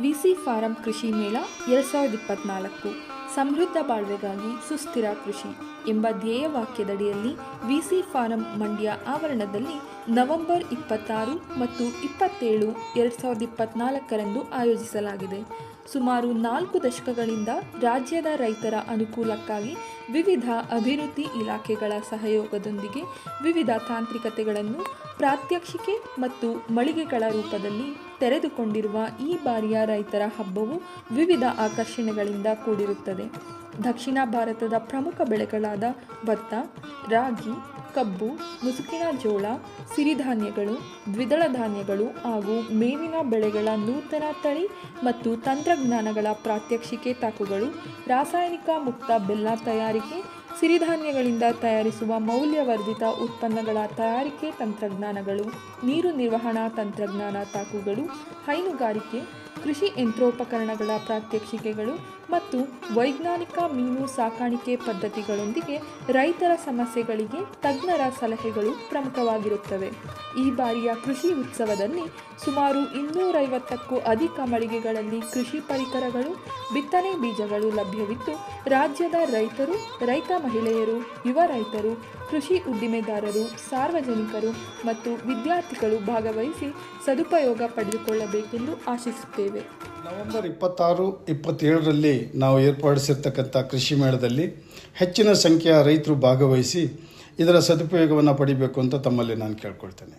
VC form ಕೃಷಿ ಮೇಳ 2024 ಸಮೃದ್ಧ ಬಾಳ್ವೆಗಾಗಿ ಸುಸ್ಥಿರ ಕೃಷಿ ಎಂಬ ಧ್ಯೇಯವಾಕ್ಯದಡಿಯಲ್ಲಿ ವಿಸಿ ಫಾರಂ ಮಂಡ್ಯ ಆವರಣದಲ್ಲಿ ನವೆಂಬರ್ 26 ಮತ್ತು 27, 2024ರಂದು ಆಯೋಜಿಸಲಾಗಿದೆ. ಸುಮಾರು 4 ದಶಕಗಳಿಂದ ರಾಜ್ಯದ ರೈತರ ಅನುಕೂಲಕ್ಕಾಗಿ ವಿವಿಧ ಅಭಿವೃದ್ಧಿ ಇಲಾಖೆಗಳ ಸಹಯೋಗದೊಂದಿಗೆ ವಿವಿಧ ತಾಂತ್ರಿಕತೆಗಳನ್ನು ಪ್ರಾತ್ಯಕ್ಷಿಕೆ ಮತ್ತು ಮಳಿಗೆಗಳ ರೂಪದಲ್ಲಿ ತೆರೆದುಕೊಂಡಿರುವ ಈ ಬಾರಿಯ ರೈತರ ಹಬ್ಬವು ವಿವಿಧ ಆಕರ್ಷಣೆಗಳಿಂದ ಕೂಡಿರುತ್ತದೆ. ದಕ್ಷಿಣ ಭಾರತದ ಪ್ರಮುಖ ಬೆಳೆಗಳಾದ ಭತ್ತ, ರಾಗಿ, ಕಬ್ಬು, ಮುಸುಕಿನ ಜೋಳ, ಸಿರಿಧಾನ್ಯಗಳು, ದ್ವಿದಳ ಧಾನ್ಯಗಳು ಹಾಗೂ ಮೇವಿನ ಬೆಳೆಗಳ ನೂತನ ತಳಿ ಮತ್ತು ತಂತ್ರಜ್ಞಾನಗಳ ಪ್ರಾತ್ಯಕ್ಷಿಕೆ ತಾಕುಗಳು, ರಾಸಾಯನಿಕ ಮುಕ್ತ ಬೆಲ್ಲ ತಯಾರಿಕೆ, ಸಿರಿಧಾನ್ಯಗಳಿಂದ ತಯಾರಿಸುವ ಮೌಲ್ಯವರ್ಧಿತ ಉತ್ಪನ್ನಗಳ ತಯಾರಿಕೆ ತಂತ್ರಜ್ಞಾನಗಳು, ನೀರು ನಿರ್ವಹಣಾ ತಂತ್ರಜ್ಞಾನ ತಾಕುಗಳು, ಹೈನುಗಾರಿಕೆ, ಕೃಷಿ ಯಂತ್ರೋಪಕರಣಗಳ ಪ್ರಾತ್ಯಕ್ಷಿಕೆಗಳು ಮತ್ತು ವೈಜ್ಞಾನಿಕ ಮೀನು ಸಾಕಾಣಿಕೆ ಪದ್ಧತಿಗಳೊಂದಿಗೆ ರೈತರ ಸಮಸ್ಯೆಗಳಿಗೆ ತಜ್ಞರ ಸಲಹೆಗಳು ಪ್ರಮುಖವಾಗಿರುತ್ತವೆ. ಈ ಬಾರಿಯ ಕೃಷಿ ಉತ್ಸವದಲ್ಲಿ ಸುಮಾರು 250ಕ್ಕೂ ಅಧಿಕ ಮಳಿಗೆಗಳಲ್ಲಿ ಕೃಷಿ ಪರಿಕರಗಳು, ಬಿತ್ತನೆ ಬೀಜಗಳು ಲಭ್ಯವಿದ್ದು, ರಾಜ್ಯದ ರೈತರು, ರೈತ ಮಹಿಳೆಯರು, ಯುವ ರೈತರು, ಕೃಷಿ ಉದ್ದಿಮೆದಾರರು, ಸಾರ್ವಜನಿಕರು ಮತ್ತು ವಿದ್ಯಾರ್ಥಿಗಳು ಭಾಗವಹಿಸಿ ಸದುಪಯೋಗ ಪಡೆದುಕೊಳ್ಳಬೇಕೆಂದು ಆಶಿಸುತ್ತೇವೆ. ನವೆಂಬರ್ 26, 27ರಲ್ಲಿ ನಾವು ಏರ್ಪಡಿಸಿರ್ತಕ್ಕಂಥ ಕೃಷಿ ಮೇಳದಲ್ಲಿ ಹೆಚ್ಚಿನ ಸಂಖ್ಯೆಯ ರೈತರು ಭಾಗವಹಿಸಿ ಇದರ ಸದುಪಯೋಗವನ್ನು ಪಡಿಬೇಕು ಅಂತ ತಮ್ಮಲ್ಲಿ ನಾನು ಕೇಳ್ಕೊಳ್ತೇನೆ.